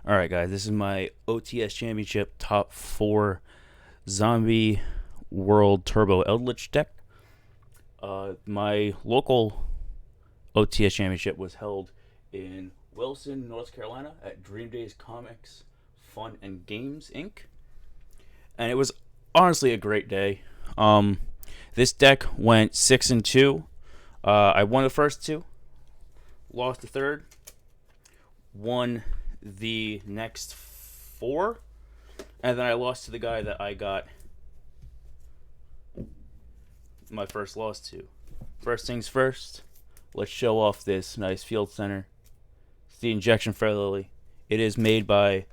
Alright guys, this is my OTS Championship top 4 Zombie World Turbo Eldlich deck. My local OTS Championship was held in Wilson, North Carolina at Dream Days Comics, Fun and Games Inc. And it was honestly a great day. This deck went 6-2. I won the first two, lost the third, won the next 4, and then I lost to the guy that I got my first loss to. First things first, let's show off this nice field center. It's the injection Lily. It is made by,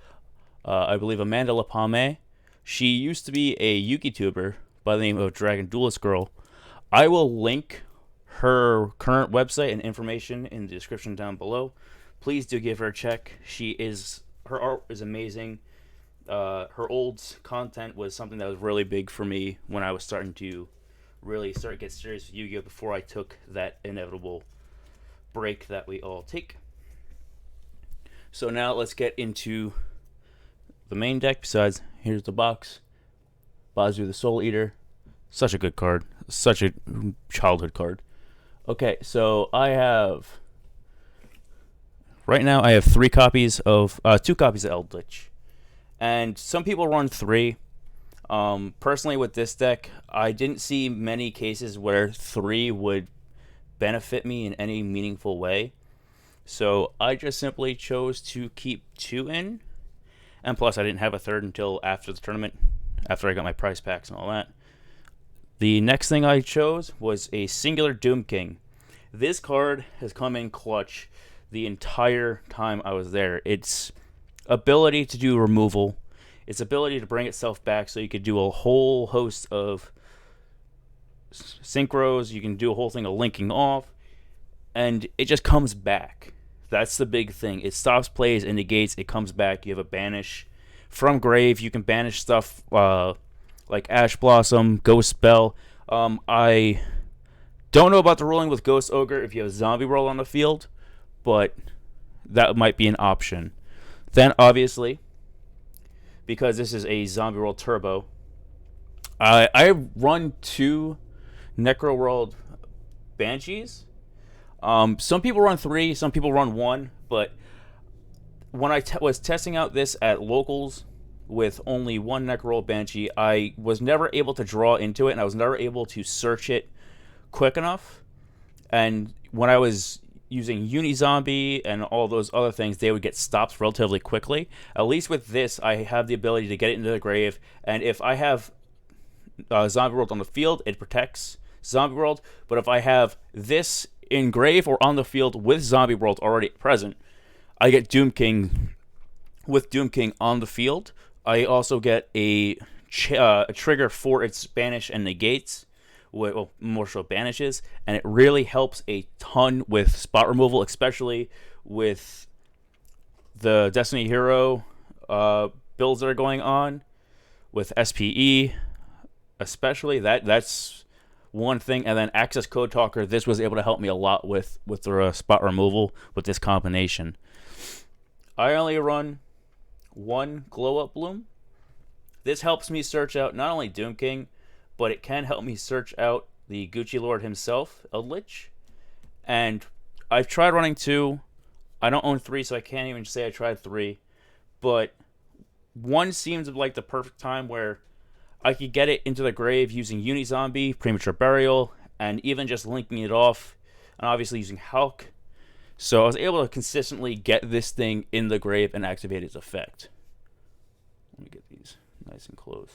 I believe, Amanda LaPalme. She used to be a YouTuber by the name of Dragon Duelist Girl. I will link her current website and information in the description down below. Please do give her a check. Her art is amazing. Her old content was something that was really big for me when I was starting to really get serious with Yu-Gi-Oh! Before I took that inevitable break that we all take. So now let's get into the main deck. Besides, here's the box. Bazu the Soul Eater. Such a good card. Such a childhood card. Okay, so right now I have 2 copies of Eldlich. And some people run 3. Personally, with this deck, I didn't see many cases where 3 would benefit me in any meaningful way. So I just simply chose to keep 2 in. And plus, I didn't have a third until after the tournament, after I got my prize packs and all that. The next thing I chose was a singular Doom King. This card has come in clutch the entire time I was there. Its ability to do removal, its ability to bring itself back so you could do a whole host of synchros, you can do a whole thing of linking off, and it just comes back. That's the big thing. It stops plays and negates, it comes back. You have a banish. From grave, you can banish stuff like Ash Blossom, Ghost Spell. I don't know about the ruling with Ghost Ogre if you have a Zombie Roll on the field, but that might be an option. Then, obviously, because this is a Zombie Roll Turbo, I run 2 Necro World Banshees. Some people run 3, some people run 1, but when I was testing out this at locals with only 1 Necro Banshee, I was never able to draw into it, and I was never able to search it quick enough. And when I was using Uni-Zombie and all those other things, they would get stopped relatively quickly. At least with this, I have the ability to get it into the grave, and if I have Zombie World on the field, it protects Zombie World. But if I have this in grave or on the field with Zombie World already present, I get Doom King. With Doom King on the field, I also get a trigger for its banish and negates, well, more so banishes, and it really helps a ton with spot removal, especially with the Destiny Hero builds that are going on with SPE, especially. That's one thing. And then Access Code Talker, this was able to help me a lot with the spot removal with this combination. I only run 1 Glow Up Bloom. This helps me search out not only Doom King, but it can help me search out the Gucci Lord himself, Eldlich. And I've tried running 2. I don't own 3, so I can't even say I tried 3. But 1 seems like the perfect time where I could get it into the grave using Uni-Zombie, Premature Burial, and even just linking it off, and obviously using Hulk. So I was able to consistently get this thing in the grave and activate its effect. Let me get these nice and close.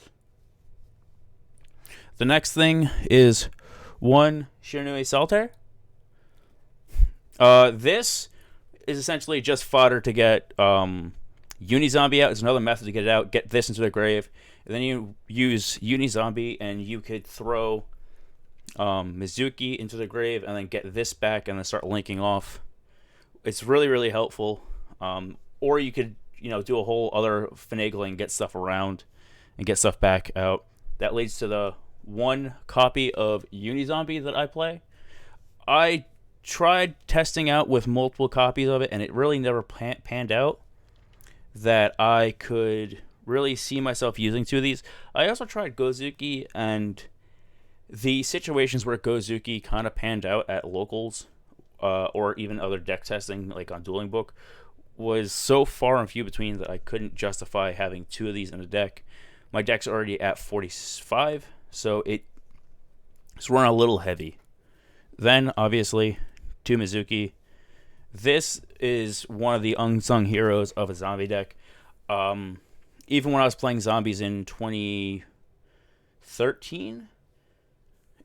The next thing is 1 Shiranui Saltaire. This is essentially just fodder to get Uni-Zombie out. It's another method to get it out. Get this into the grave. And then you use Uni-Zombie, and you could throw Mizuki into the grave and then get this back and then start linking off. It's really, really helpful. Or you could, do a whole other finagling, get stuff around, and get stuff back out. That leads to the 1 copy of Uni-Zombie that I play. I tried testing out with multiple copies of it, and it really never panned out. that I could really see myself using two of these. I also tried Gozuki, and the situations where Gozuki kind of panned out at locals, or even other deck testing, like on Dueling Book, was so far and few between that I couldn't justify having two of these in a deck. My deck's already at 45, so it's running a little heavy. Then, obviously, to Mizuki. This is one of the unsung heroes of a zombie deck. Even when I was playing zombies in 2013,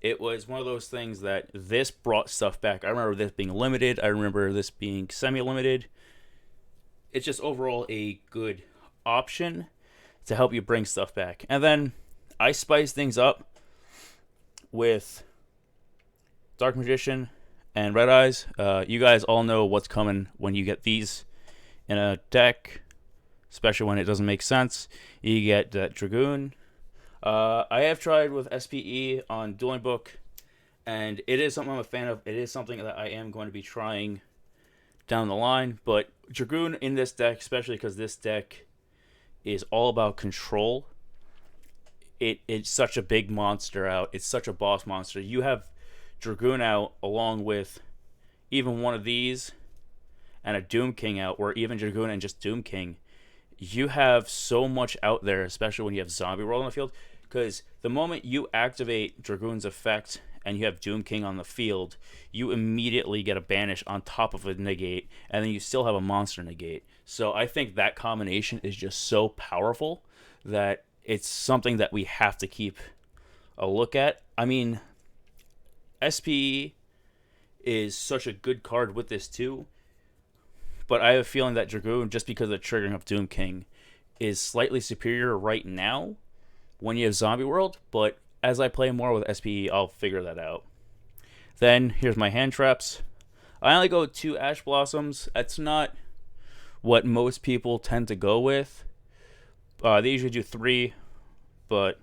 it was one of those things that this brought stuff back. I remember this being limited. I remember this being semi-limited. It's just overall a good option to help you bring stuff back. And then I spice things up with Dark Magician and Red Eyes. You guys all know what's coming when you get these in a deck, especially when it doesn't make sense. You get that Dragoon. I have tried with SPE on Dueling Book, and it is something I'm a fan of. It is something that I am going to be trying down the line. But Dragoon in this deck, especially because this deck is all about control. It's such a big monster out. It's such a boss monster. You have Dragoon out along with even one of these and a Doom King out, or even Dragoon and just Doom King. You have so much out there, especially when you have Zombie World on the field, because the moment you activate Dragoon's effect and you have Doom King on the field, you immediately get a banish on top of a negate, and then you still have a monster negate. So I think that combination is just so powerful that it's something that we have to keep a look at. I mean, SPE is such a good card with this too, but I have a feeling that Dragoon, just because of the triggering of Doom King, is slightly superior right now when you have Zombie World, but as I play more with SPE, I'll figure that out. Then, here's my hand traps. I only go with 2 Ash Blossoms. That's not what most people tend to go with. They usually do 3, but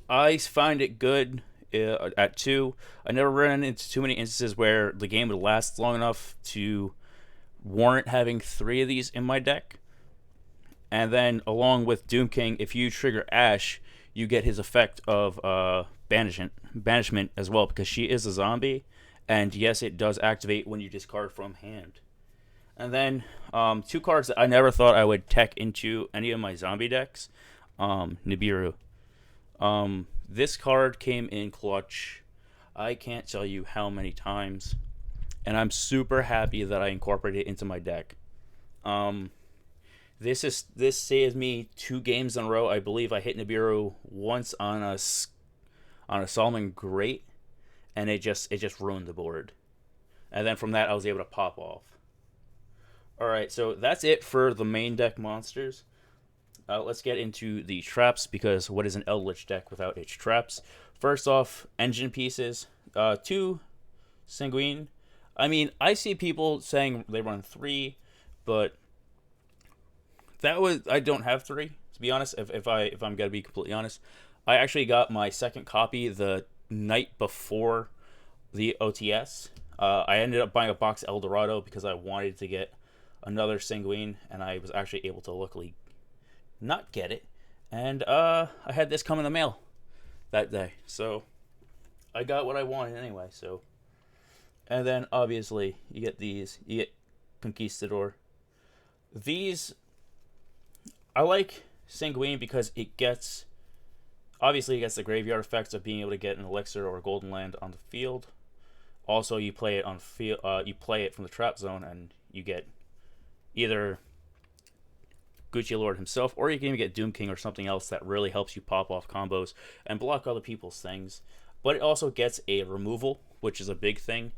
I find it good at 2. I never ran into too many instances where the game would last long enough to warrant having 3 of these in my deck. And then, along with Doom King, if you trigger Ash, you get his effect of banishment as well, because she is a zombie. And yes, it does activate when you discard from hand. And then 2 cards that I never thought I would tech into any of my zombie decks. Nibiru. This card came in clutch. I can't tell you how many times. And I'm super happy that I incorporated it into my deck. This saved me 2 games in a row. I believe I hit Nibiru once on a Solomon Great, and it just ruined the board. And then from that, I was able to pop off. Alright, so that's it for the main deck monsters. Let's get into the traps, because what is an Eldlich deck without its traps? First off, engine pieces. 2 Sanguine. I mean, I see people saying they run 3, but I don't have 3, to be honest, if I'm gonna be completely honest. I actually got my second copy the night before the OTS. I ended up buying a box of Eldorado because I wanted to get another Sanguine, and I was actually able to luckily not get it. And I had this come in the mail that day, so I got what I wanted anyway. So, and then obviously you get these. You get Conquistador. These, I like Sanguine because it gets the graveyard effects of being able to get an elixir or a golden land on the field. Also, you play it on field. You play it from the trap zone, and you get either Gucci Lord himself, or you can even get Doom King or something else that really helps you pop off combos and block other people's things. But it also gets a removal, which is a big thing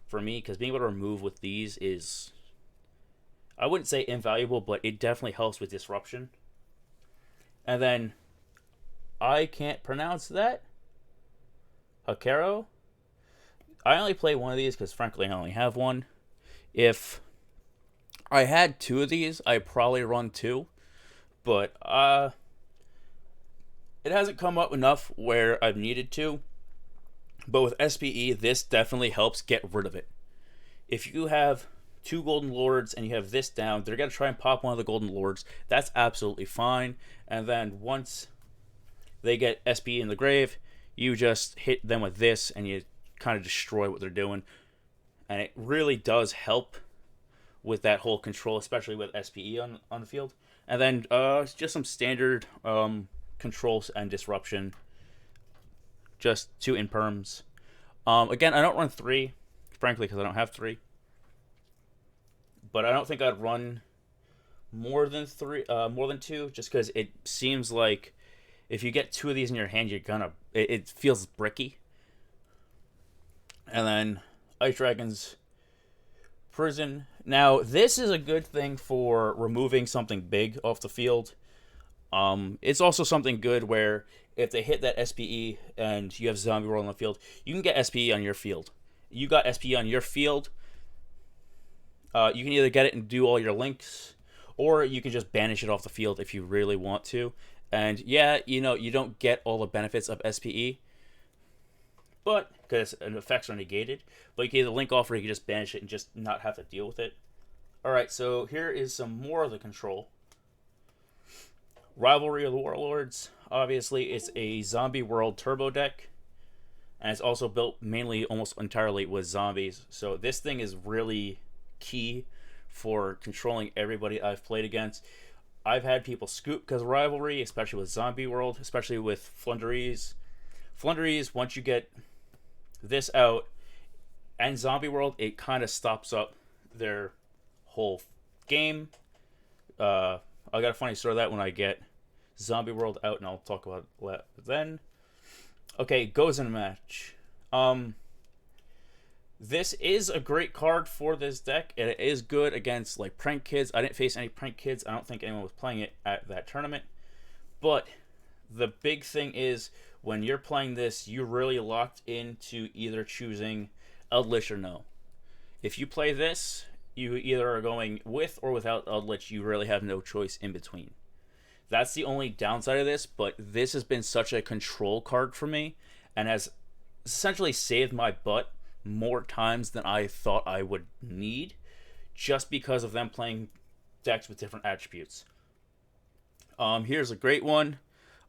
for me, because being able to remove with these is, I wouldn't say invaluable, but it definitely helps with disruption. And then, I can't pronounce that. Hakero. I only play one of these because, frankly, I only have one. If I had 2 of these, I'd probably run 2. But it hasn't come up enough where I've needed to. But with SPE, this definitely helps get rid of it. If you have 2 Golden Lords and you have this down, they're going to try and pop one of the Golden Lords. That's absolutely fine. And then once they get SPE in the grave, you just hit them with this and you kind of destroy what they're doing. And it really does help with that whole control, especially with SPE on the field. And then just some standard controls and disruption. Just 2 imperms. Again, I don't run 3, frankly, because I don't have 3. But I don't think I'd run more than 2, just because it seems like if you get 2 of these in your hand, you're gonna. It feels bricky. And then Ice Dragon's Prison. Now, this is a good thing for removing something big off the field. It's also something good where if they hit that SPE and you have Zombie World on the field, you can get SPE on your field. You got SPE on your field. You can either get it and do all your links, or you can just banish it off the field if you really want to. And yeah, you don't get all the benefits of SPE, but because effects are negated. But you can either link off or you can just banish it and just not have to deal with it. Alright, so here is some more of the control. Rivalry of the Warlords. Obviously, it's a Zombie World turbo deck. And it's also built mainly, almost entirely, with zombies. So this thing is really key for controlling everybody I've played against. I've had people scoop because of Rivalry, especially with Zombie World, especially with Flunderies. Flunderies, once you get this out, and Zombie World, it kind of stops up their whole game. I got a funny story of that when I get Zombie World out, and I'll talk about that then. Okay, goes in a match. This is a great card for this deck, and it is good against like prank kids. I didn't face any prank kids. I don't think anyone was playing it at that tournament. But the big thing is when you're playing this, you're really locked into either choosing Eldlich or no. If you play this, you either are going with or without Eldlich. You really have no choice in between. That's the only downside of this, but this has been such a control card for me and has essentially saved my butt more times than I thought I would need, just because of them playing decks with different attributes. Here's a great one.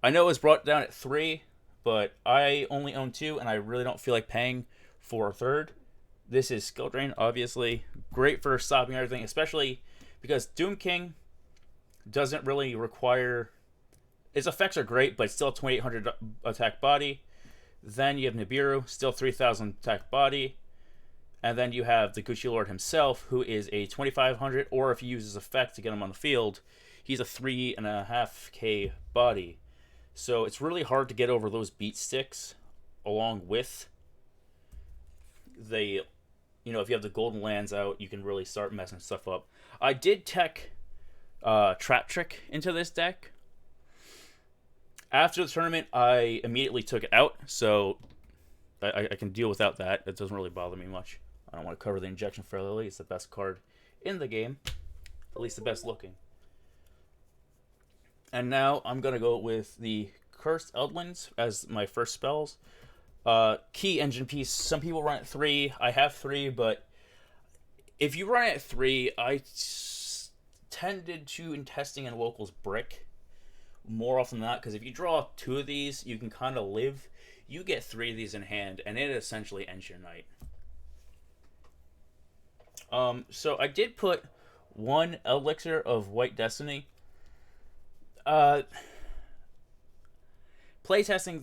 I know it was brought down at 3, but I only own 2, and I really don't feel like paying for a third. This is Skill Drain, obviously. Great for stopping everything, especially because Doom King doesn't really require... Its effects are great, but it's still 2800 attack body. Then you have Nibiru, still 3000 attack body. And then you have the Gucci Lord himself, who is a 2500, or if you use his effect to get him on the field, he's a 3.5k body. So it's really hard to get over those beat sticks, along with the, if you have the Golden Lands out, you can really start messing stuff up. I did tech Trap Trick into this deck. After the tournament, I immediately took it out, so I can deal without that. It doesn't really bother me much. I don't want to cover the Injection Fairly. It's the best card in the game, at least the best looking. And now I'm going to go with the Cursed Eldlings as my first spells. Key engine piece. Some people run at 3. I have 3, but if you run at 3, I tended to, in testing in locals, brick more often than not, because if you draw 2 of these, you can kind of live. You get 3 of these in hand, and it essentially ends your night. So I did put 1 Elixir of White Destiny. Playtesting,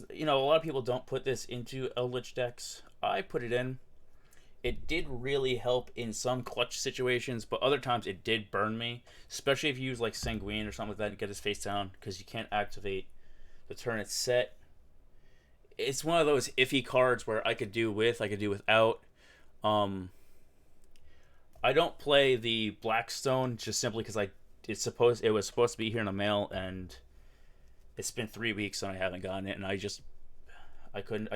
a lot of people don't put this into Eldlich decks. I put it in. It did really help in some clutch situations, but other times it did burn me, especially if you use like Sanguine or something like that and get his face down, because you can't activate the turn it's set. It's one of those iffy cards where I could do with, I could do without. I don't play the Blackstone just simply because it was supposed to be here in the mail, and it's been 3 weeks and I haven't gotten it, and I couldn't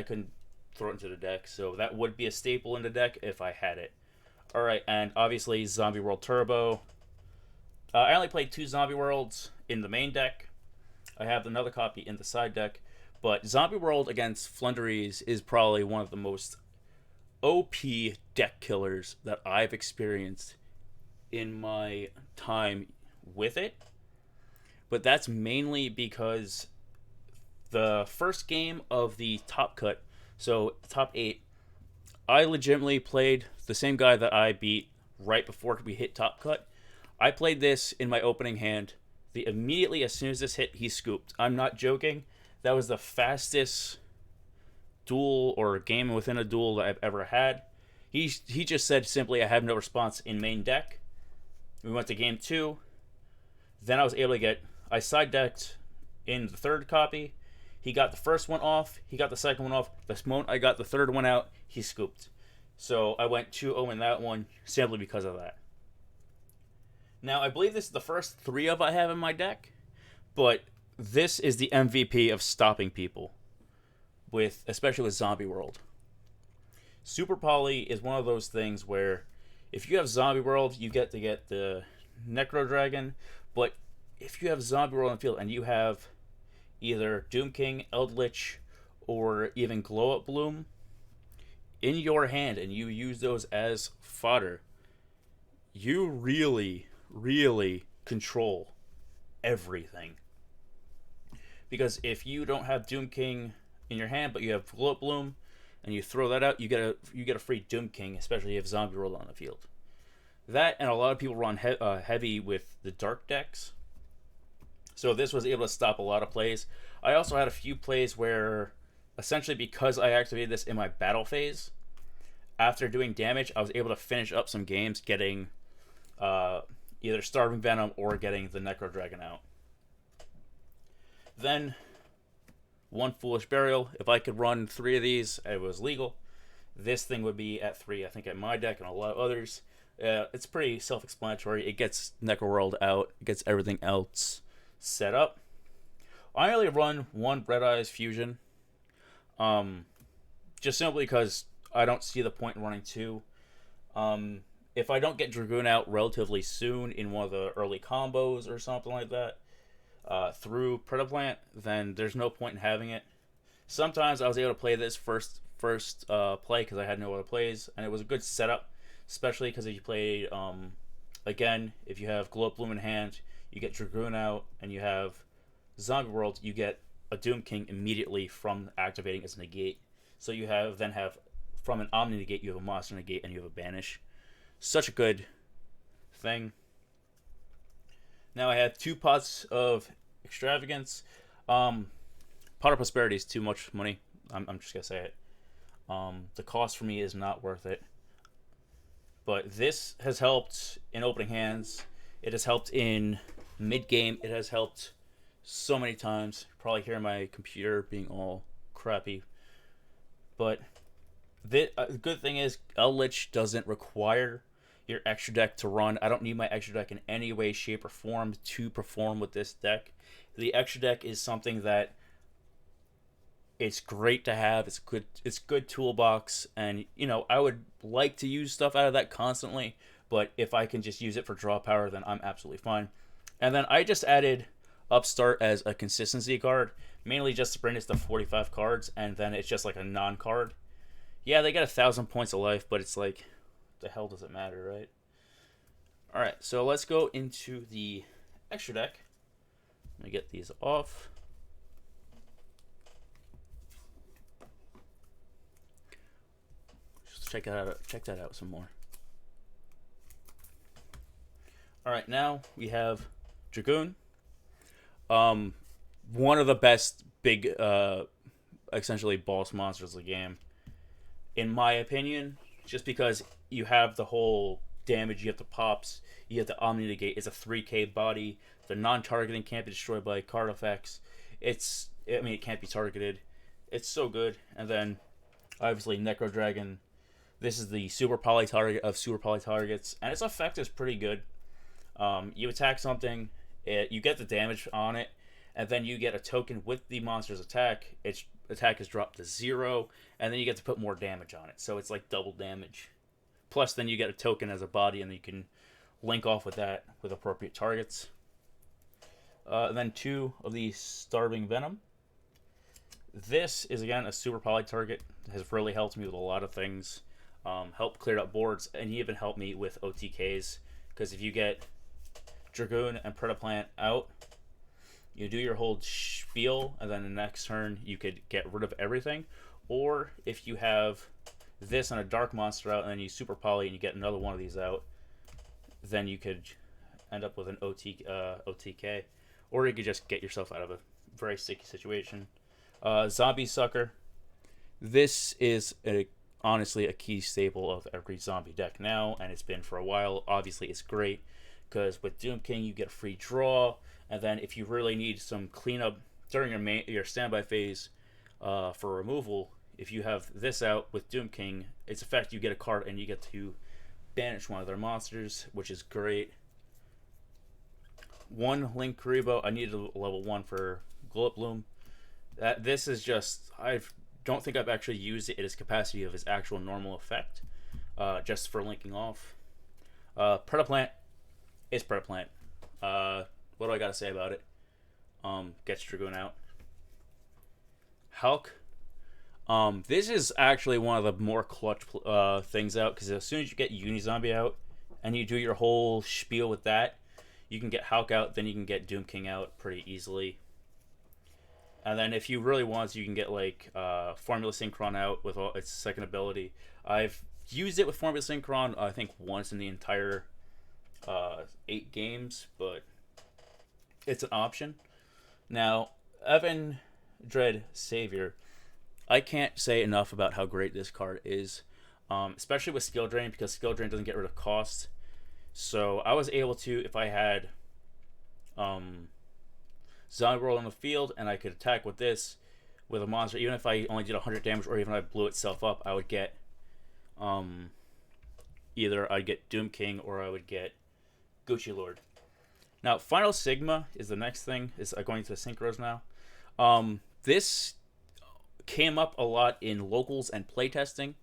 throw it into the deck, so that would be a staple in the deck if I had it. Alright, and obviously Zombie World Turbo. I only played 2 Zombie Worlds in the main deck. I have another copy in the side deck, but Zombie World against Flunderies is probably one of the most OP deck killers that I've experienced in my time with it, but that's mainly because the first game of the top cut, so top 8, I legitimately played the same guy that I beat right before we hit top cut. I played this in my opening hand. Immediately as soon as this hit, he scooped. I'm not joking. That was the fastest duel or game within a duel that I've ever had. He just said simply, I have no response in main deck. We went to game 2. Then I was able to I side decked in the third copy. He got the first one off. He got the second one off. The moment I got the third one out, he scooped. So I went 2-0 in that one simply because of that. Now, I believe this is the first 3 of I have in my deck, but this is the MVP of stopping people, especially with Zombie World. Super Poly is one of those things where if you have Zombie World, you get to get the Necro Dragon, but if you have Zombie World in the field and you have either Doom King, Eldlich, or even Glow Up Bloom in your hand and you use those as fodder, you really, really control everything. Because if you don't have Doom King in your hand, but you have Glow Up Bloom, and you throw that out, you get a free Doom King, especially if you have Zombie World on the field. That, and a lot of people run heavy with the dark decks. So this was able to stop a lot of plays. I also had a few plays where, essentially because I activated this in my battle phase, after doing damage, I was able to finish up some games getting either Starving Venom or getting the Necro Dragon out. Then, one Foolish Burial. If I could run 3 of these, it was legal. This thing would be at 3, I think, at my deck and a lot of others. It's pretty self-explanatory. It gets Necroworld out. It gets everything else set up. I only run 1 Red Eyes Fusion. Just simply because I don't see the point in running 2. If I don't get Dragoon out relatively soon in one of the early combos or something like that, through Predaplant, then there's no point in having it. Sometimes I was able to play this first play because I had no other plays, and it was a good setup, especially because if you played, again, if you have Glow Up Bloom in hand, you get Dragoon out, and you have Zombie World, you get a Doom King immediately from activating as negate. So you have from an Omni negate, you have a monster negate, and you have a banish. Such a good thing. Now I have 2 pots of Extravagance. Pot of Prosperity is too much money. I'm just gonna say it. The cost for me is not worth it. But this has helped in opening hands. It has helped in mid game. It has helped so many times. You probably hear my computer being all crappy. But the good thing is, Eldlich doesn't require your extra deck to run. I don't need my extra deck in any way, shape, or form to perform with this deck. The extra deck is something that it's great to have. It's good toolbox, and I would like to use stuff out of that constantly, but if I can just use it for draw power, then I'm absolutely fine. And then I just added Upstart as a consistency card, mainly just to bring us to 45 cards, and then it's just like a non-card. Yeah, they get 1,000 points of life, but it's like, the hell does it matter, right? Alright, so let's go into the extra deck. Let me get these off. Just check that out some more. Alright, now we have Dragoon. One of the best big essentially boss monsters of the game, in my opinion, just because you have the whole damage, you have the pops, you have the Omni negate. It's a 3k body. The non-targeting can't be destroyed by card effects. It can't be targeted. It's so good. And then obviously Necro Dragon. This is the super poly target of super poly targets, and its effect is pretty good. You attack something, you get the damage on it, and then you get a token with the monster's attack. Its attack is dropped to 0, and then you get to put more damage on it. So it's like double damage. Plus, then you get a token as a body, and you can link off with that with appropriate targets. And then 2 of the Starving Venom. This is, again, a super poly target. It has really helped me with a lot of things. Helped clear up boards, and even helped me with OTKs. Because if you get Dragoon and Predaplant out, you do your whole spiel, and then the next turn you could get rid of everything. Or if you have this and a dark monster out, and then you super poly and you get another one of these out, then you could end up with an OTK. Or you could just get yourself out of a very sticky situation. Zombie Sucker. This is honestly a key staple of every zombie deck now, and it's been for a while. Obviously, it's great because with Doom King you get a free draw, and then if you really need some cleanup during your standby phase for removal, if you have this out with Doom King, it's a fact you get a card and you get to banish one of their monsters, which is great. One Link Karibo. I needed a level 1 for Glow Up Bloom. This is just, I don't think I've actually used it at its capacity of its actual normal effect, just for linking off. Predaplant is Predaplant. What do I gotta say about it? Gets Dragoon out. Hulk. This is actually one of the more clutch things out, because as soon as you get Unizombie out and you do your whole spiel with that, you can get Hulk out, then you can get Doom King out pretty easily. And then if you really want to, you can get like Formula Synchron out with its second ability. I've used it with Formula Synchron, I think, once in the entire 8 games, but it's an option. Now, Evan Dread Savior. I can't say enough about how great this card is, especially with Skill Drain, because Skill Drain doesn't get rid of cost. So I was able to, if I had Zombie Roll on the field and I could attack with this, with a monster, even if I only did 100 damage or even if I blew itself up, I would get either I'd get Doom King or I would get Gucci Lord. Now, Final Sigma is the next thing. Is going to the Synchros now. This came up a lot in locals and playtesting,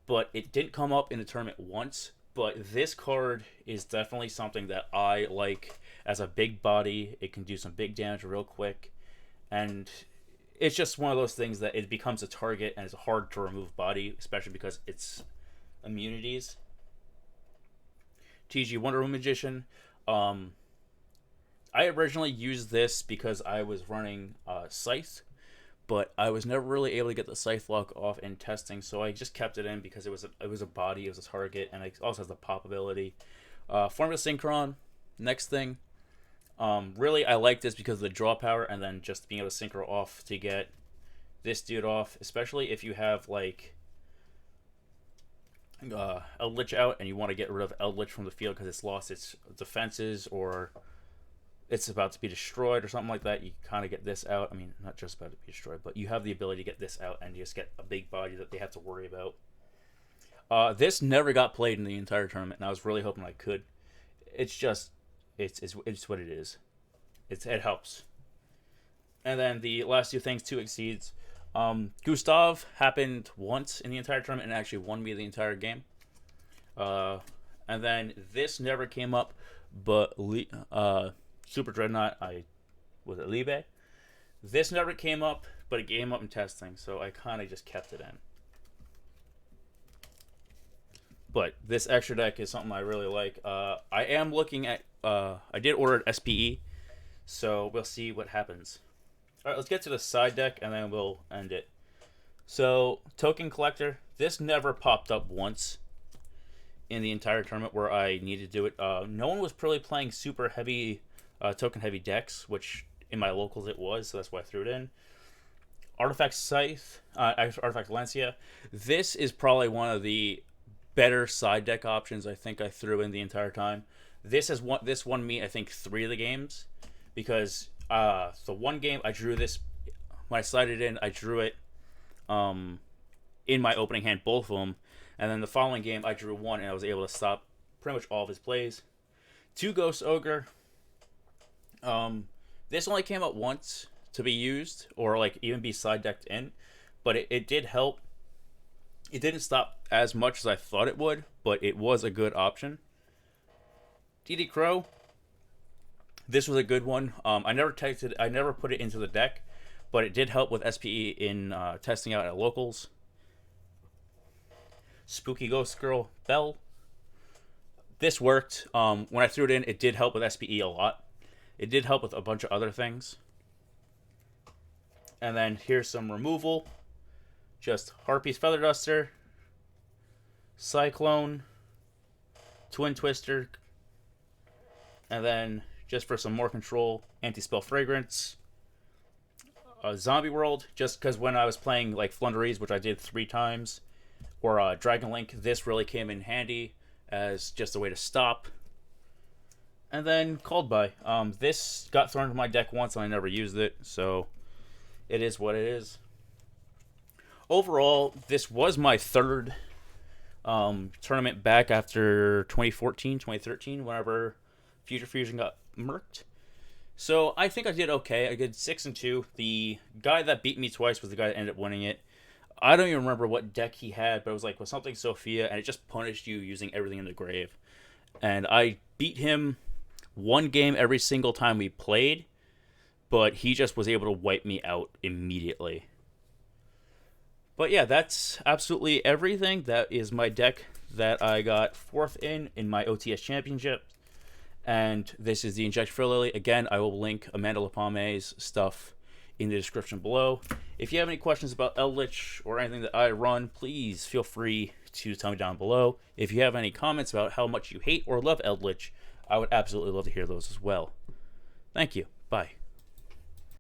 but it didn't come up in the tournament once. But this card is definitely something that I like as a big body. It can do some big damage real quick, and it's just one of those things that it becomes a target and it's a hard to remove body, especially because it's immunities. TG Wonder Woman Magician. I originally used this because I was running Scythe, but I was never really able to get the Scythe lock off in testing, so I just kept it in because it was a body, it was a target, and it also has the pop ability. Formula Synchron, next thing. Really, I like this because of the draw power, and then just being able to synchro off to get this dude off, especially if you have like Eldlich out and you want to get rid of Eldlich from the field because it's lost its defenses or it's about to be destroyed or something like that. You kind of get this out. I mean, not just about to be destroyed, but you have the ability to get this out and you just get a big body that they have to worry about. This never got played in the entire tournament, and I was really hoping I could. It's just, it's what it is. It helps. And then the last two things, 2 exceeds. Gustav happened once in the entire tournament and actually won me the entire game. And then this never came up, but Super Dreadnought, was it Libe? This never came up, but it came up in testing, so I kind of just kept it in. But this extra deck is something I really like. I am looking at, I did order an SPE, so we'll see what happens. Alright, let's get to the side deck, and then we'll end it. So, Token Collector, this never popped up once in the entire tournament where I needed to do it. No one was really playing super heavy, token-heavy decks, which in my locals it was, so that's why I threw it in. Artifact Scythe, Artifact Lancia. This is probably one of the better side deck options I think I threw in the entire time. This won me, I think, 3 of the games, because the one game I drew this, when I slided in, I drew it in my opening hand, both of them, and then the following game I drew 1 and I was able to stop pretty much all of his plays. 2 Ghost Ogre. This only came up once to be used, or like even be side decked in, but it did help. It didn't stop as much as I thought it would, but it was a good option. DD Crow. This was a good one. I never put it into the deck, but it did help with SPE in testing out at locals. Spooky Ghost Girl Belle. this worked. When I threw it in, it did help with SPE a lot. It did help with a bunch of other things. And then here's some removal. Just Harpy's Feather Duster, Cyclone, Twin Twister, and then just for some more control, Anti-Spell Fragrance, Zombie World, just because when I was playing like Flunderies, which I did 3 times, or Dragon Link, this really came in handy as just a way to stop. And then Called By. This got thrown into my deck once and I never used it, so it is what it is. Overall, this was my 3rd tournament back after 2014, 2013, whenever Future Fusion got murked. So I think I did okay. I did 6-2. The guy that beat me twice was the guy that ended up winning it. I don't even remember what deck he had, but it was like with something Sophia, and it just punished you using everything in the grave. And I beat him 1 game every single time we played, but he just was able to wipe me out immediately. But yeah, that's absolutely everything. That is my deck that I got 4th in my OTS championship. And this is the Inject for Lily. Again, I will link Amanda Lapame's stuff in the description below. If you have any questions about Eldlich or anything that I run, please feel free to tell me down below. If you have any comments about how much you hate or love Eldlich, I would absolutely love to hear those as well. Thank you. Bye.